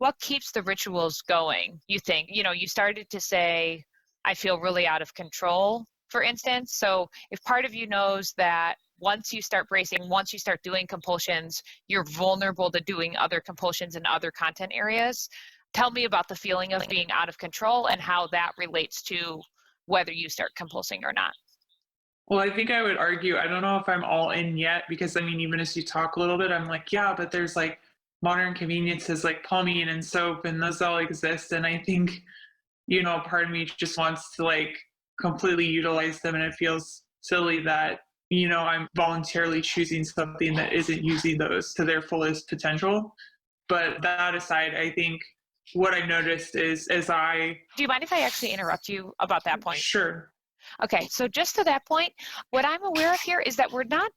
what keeps the rituals going, you think? You started to say, I feel really out of control, for instance. So if part of you knows that once you start bracing, once you start doing compulsions, you're vulnerable to doing other compulsions in other content areas, tell me about the feeling of being out of control and how that relates to whether you start compulsing or not. Well, I think I would argue, I don't know if I'm all in yet, because I mean, even as you talk a little bit, I'm like, yeah, but there's like modern conveniences like plumbing and soap, and those all exist. And I think, part of me just wants to like completely utilize them. And it feels silly that, I'm voluntarily choosing something that isn't using those to their fullest potential. But that aside, I think what I've noticed is Do you mind if I actually interrupt you about that point? sure. Okay, so just to that point, what I'm aware of here is that we're not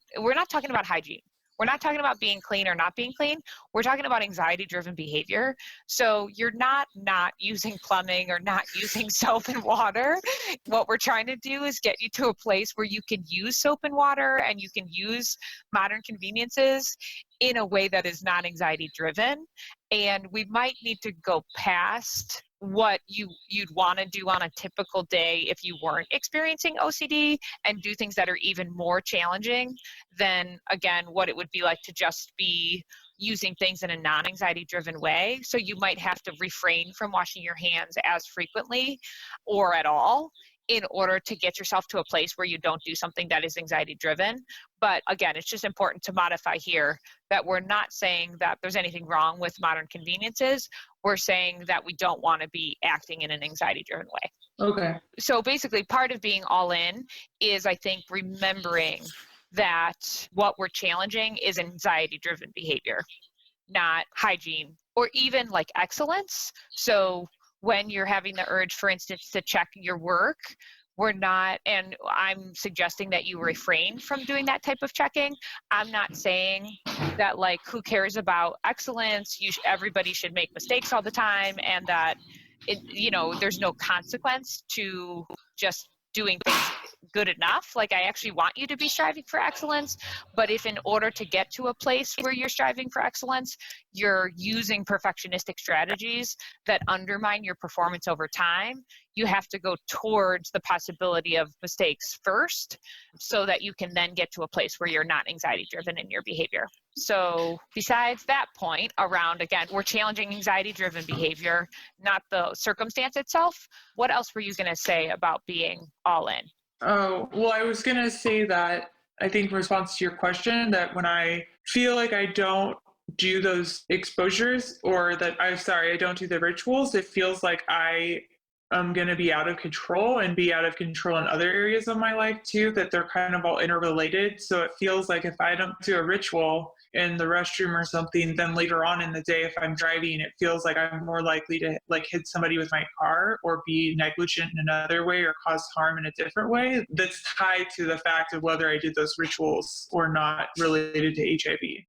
talking about hygiene. We're not talking about being clean or not being clean. We're talking about anxiety-driven behavior. So you're not using plumbing or not using soap and water. What we're trying to do is get you to a place where you can use soap and water and you can use modern conveniences in a way that is not anxiety-driven. And we might need to go past what you'd want to do on a typical day if you weren't experiencing OCD and do things that are even more challenging than, again, what it would be like to just be using things in a non-anxiety driven way. So you might have to refrain from washing your hands as frequently or at all in order to get yourself to a place where you don't do something that is anxiety driven. But again, it's just important to modify here that we're not saying that there's anything wrong with modern conveniences. We're saying that we don't want to be acting in an anxiety driven way. Okay. So basically, part of being all in is, I think, remembering that what we're challenging is anxiety driven behavior, not hygiene or even like excellence. So when you're having the urge, for instance, to check your work, we're not, and I'm suggesting that you refrain from doing that type of checking. I'm not saying that, like, who cares about excellence? Everybody should make mistakes all the time, and that there's no consequence to just doing things good enough. Like, I actually want you to be striving for excellence, but if in order to get to a place where you're striving for excellence, you're using perfectionistic strategies that undermine your performance over time, you have to go towards the possibility of mistakes first so that you can then get to a place where you're not anxiety driven in your behavior. So besides that point around, again, we're challenging anxiety driven behavior, not the circumstance itself, what else were you going to say about being all in? Oh, well, I was going to say that I think in response to your question, that when I feel like I don't do those exposures, or that I don't do the rituals, it feels like I am going to be out of control and be out of control in other areas of my life too, that they're kind of all interrelated. So it feels like if I don't do a ritual in the restroom or something, then later on in the day, if I'm driving, it feels like I'm more likely to like hit somebody with my car or be negligent in another way or cause harm in a different way that's tied to the fact of whether I did those rituals or not related to HIV.